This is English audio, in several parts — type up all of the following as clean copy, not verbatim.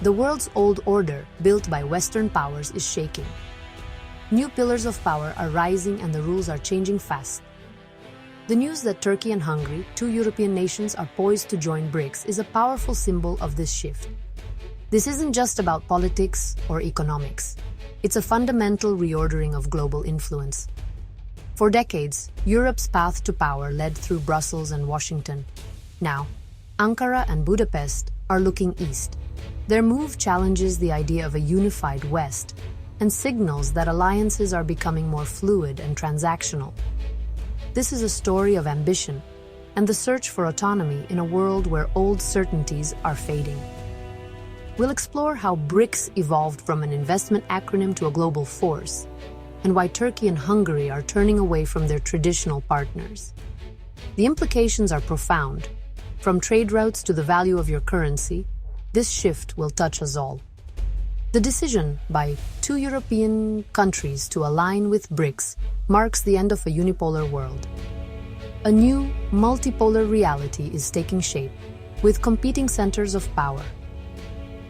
The world's old order, built by Western powers, is shaking. New pillars of power are rising and the rules are changing fast. The news that Turkey and Hungary, two European nations, are poised to join BRICS is a powerful symbol of this shift. This isn't just about politics or economics. It's a fundamental reordering of global influence. For decades, Europe's path to power led through Brussels and Washington. Now, Ankara and Budapest are looking east. Their move challenges the idea of a unified West and signals that alliances are becoming more fluid and transactional. This is a story of ambition and the search for autonomy in a world where old certainties are fading. We'll explore how BRICS evolved from an investment acronym to a global force, and why Turkey and Hungary are turning away from their traditional partners. The implications are profound. From trade routes to the value of your currency, this shift will touch us all. The decision by two European countries to align with BRICS marks the end of a unipolar world. A new, multipolar reality is taking shape, with competing centers of power.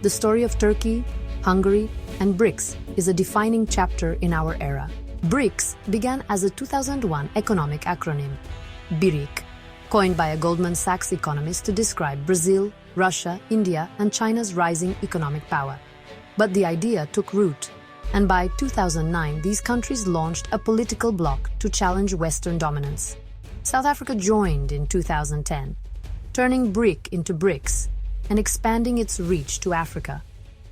The story of Turkey, Hungary, and BRICS is a defining chapter in our era. BRICS began as a 2001 economic acronym, BRIC, coined by a Goldman Sachs economist to describe Brazil, Russia, India, and China's rising economic power. But the idea took root, and by 2009 these countries launched a political bloc to challenge Western dominance. South Africa joined in 2010, turning BRIC into BRICS and expanding its reach to Africa.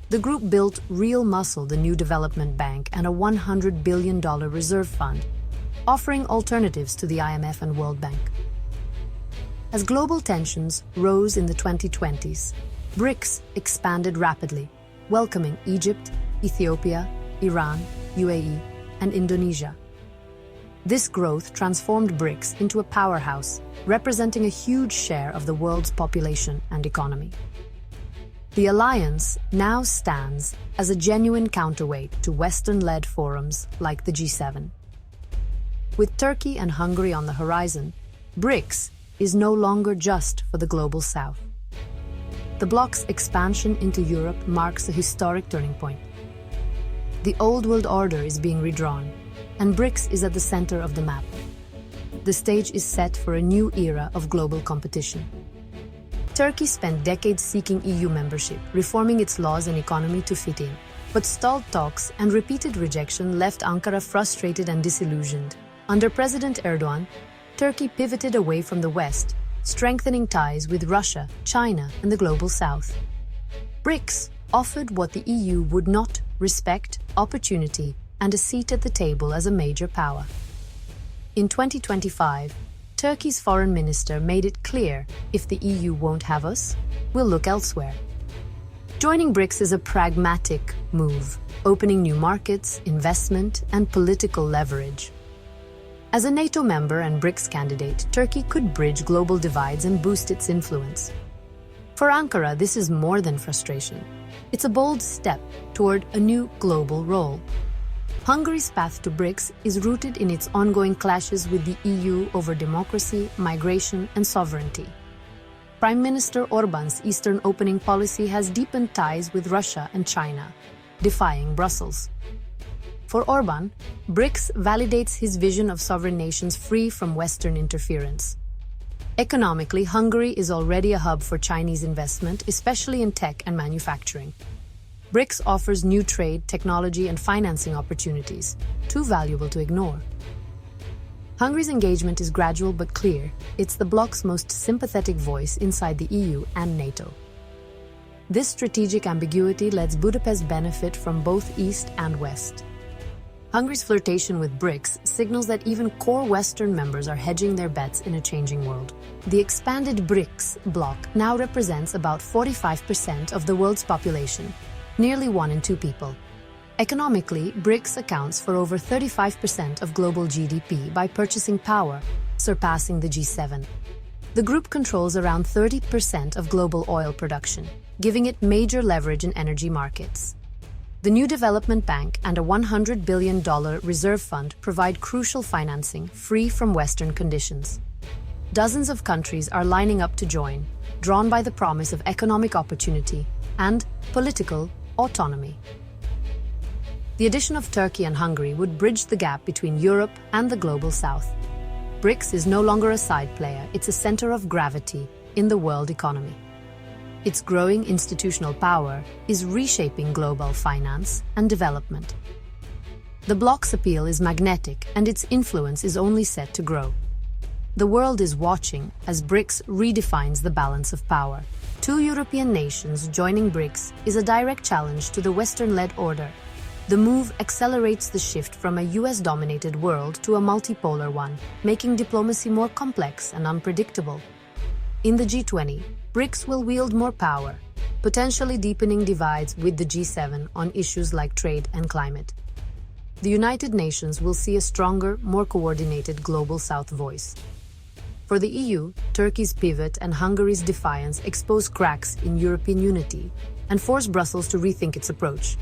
The group built real muscle, the new development bank, and a $100 billion reserve fund, offering alternatives to the IMF and World Bank. As global tensions rose in the 2020s, BRICS expanded rapidly, welcoming Egypt, Ethiopia, Iran, UAE, and Indonesia. This growth transformed BRICS into a powerhouse, representing a huge share of the world's population and economy. The alliance now stands as a genuine counterweight to Western-led forums like the G7. With Turkey and Hungary on the horizon, BRICS is no longer just for the global South. The bloc's expansion into Europe marks a historic turning point. The old world order is being redrawn, and BRICS is at the center of the map. The stage is set for a new era of global competition. Turkey spent decades seeking EU membership, reforming its laws and economy to fit in. But stalled talks and repeated rejection left Ankara frustrated and disillusioned. Under President Erdogan, Turkey pivoted away from the West, strengthening ties with Russia, China, and the global South. BRICS offered what the EU would not: respect, opportunity, and a seat at the table as a major power. In 2025, Turkey's foreign minister made it clear, if the EU won't have us, we'll look elsewhere. Joining BRICS is a pragmatic move, opening new markets, investment, and political leverage. As a NATO member and BRICS candidate, Turkey could bridge global divides and boost its influence. For Ankara, this is more than frustration. It's a bold step toward a new global role. Hungary's path to BRICS is rooted in its ongoing clashes with the EU over democracy, migration, and sovereignty. Prime Minister Orban's Eastern opening policy has deepened ties with Russia and China, defying Brussels. For Orban, BRICS validates his vision of sovereign nations free from Western interference. Economically, Hungary is already a hub for Chinese investment, especially in tech and manufacturing. BRICS offers new trade, technology, and financing opportunities, too valuable to ignore. Hungary's engagement is gradual but clear. It's the bloc's most sympathetic voice inside the EU and NATO. This strategic ambiguity lets Budapest benefit from both East and West. Hungary's flirtation with BRICS signals that even core Western members are hedging their bets in a changing world. The expanded BRICS bloc now represents about 45% of the world's population, nearly 1 in 2 people. Economically, BRICS accounts for over 35% of global GDP by purchasing power, surpassing the G7. The group controls around 30% of global oil production, giving it major leverage in energy markets. The new development bank and a $100 billion reserve fund provide crucial financing free from Western conditions. Dozens of countries are lining up to join, drawn by the promise of economic opportunity, and political autonomy. The addition of Turkey and Hungary would bridge the gap between Europe and the global South. BRICS is no longer a side player, it's a center of gravity in the world economy. Its growing institutional power is reshaping global finance and development. The bloc's appeal is magnetic, and its influence is only set to grow. The world is watching as BRICS redefines the balance of power. Two European nations joining BRICS is a direct challenge to the Western-led order. The move accelerates the shift from a US-dominated world to a multipolar one, making diplomacy more complex and unpredictable. In the G20, BRICS will wield more power, potentially deepening divides with the G7 on issues like trade and climate. The United Nations will see a stronger, more coordinated global South voice. For the EU, Turkey's pivot and Hungary's defiance expose cracks in European unity and force Brussels to rethink its approach.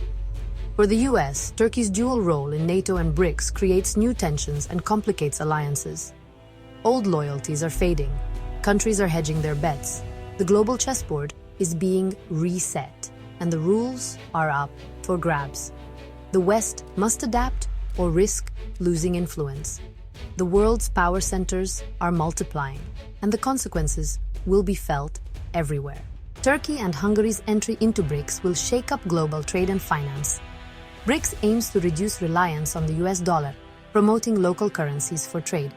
For the US, Turkey's dual role in NATO and BRICS creates new tensions and complicates alliances. Old loyalties are fading. Countries are hedging their bets. The global chessboard is being reset, and the rules are up for grabs. The West must adapt or risk losing influence. The world's power centers are multiplying, and the consequences will be felt everywhere. Turkey and Hungary's entry into BRICS will shake up global trade and finance. BRICS aims to reduce reliance on the US dollar, promoting local currencies for trade.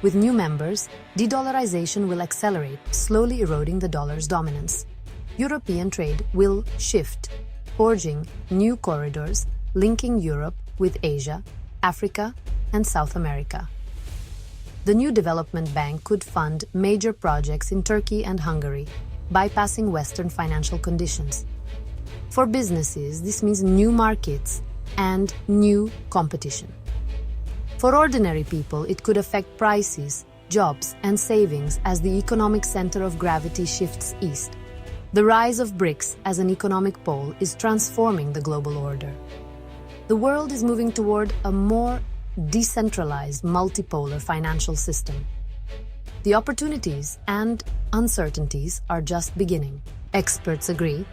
With new members, de-dollarization will accelerate, slowly eroding the dollar's dominance. European trade will shift, forging new corridors linking Europe with Asia, Africa, and South America. The new development bank could fund major projects in Turkey and Hungary, bypassing Western financial conditions. For businesses, this means new markets and new competition. For ordinary people, it could affect prices, jobs, and savings as the economic center of gravity shifts east. The rise of BRICS as an economic pole is transforming the global order. The world is moving toward a more decentralized, multipolar financial system. The opportunities and uncertainties are just beginning. Experts agree,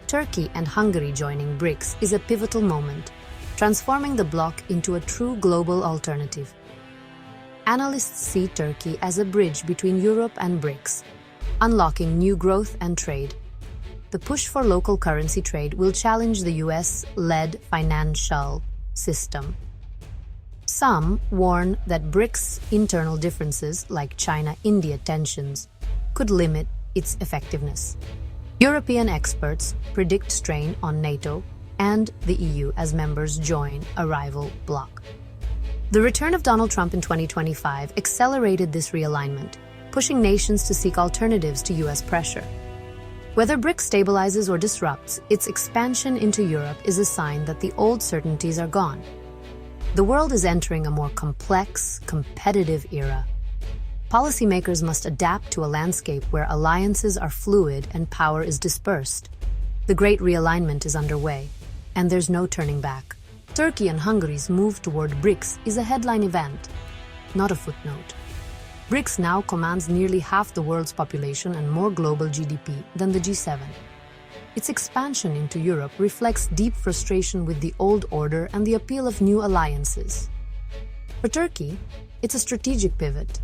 Turkey and Hungary joining BRICS is a pivotal moment, transforming the bloc into a true global alternative. Analysts see Turkey as a bridge between Europe and BRICS, unlocking new growth and trade. The push for local currency trade will challenge the US-led financial system. Some warn that BRICS' internal differences, like China-India tensions, could limit its effectiveness. European experts predict strain on NATO and the EU as members join a rival bloc. The return of Donald Trump in 2025 accelerated this realignment, pushing nations to seek alternatives to US pressure. Whether BRICS stabilizes or disrupts, its expansion into Europe is a sign that the old certainties are gone. The world is entering a more complex, competitive era. Policymakers must adapt to a landscape where alliances are fluid and power is dispersed. The Great Realignment is underway, and there's no turning back. Turkey and Hungary's move toward BRICS is a headline event, not a footnote. BRICS now commands nearly half the world's population and more global GDP than the G7. Its expansion into Europe reflects deep frustration with the old order and the appeal of new alliances. For Turkey, it's a strategic pivot.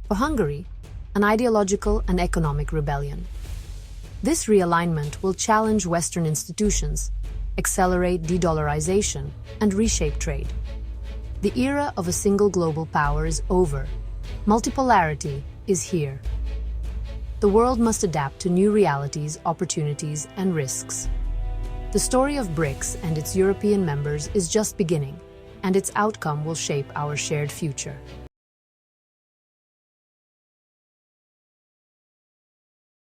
For Hungary, an ideological and economic rebellion. This realignment will challenge Western institutions, accelerate de-dollarization, and reshape trade. The era of a single global power is over. Multipolarity is here. The world must adapt to new realities, opportunities, and risks. The story of BRICS and its European members is just beginning, and its outcome will shape our shared future.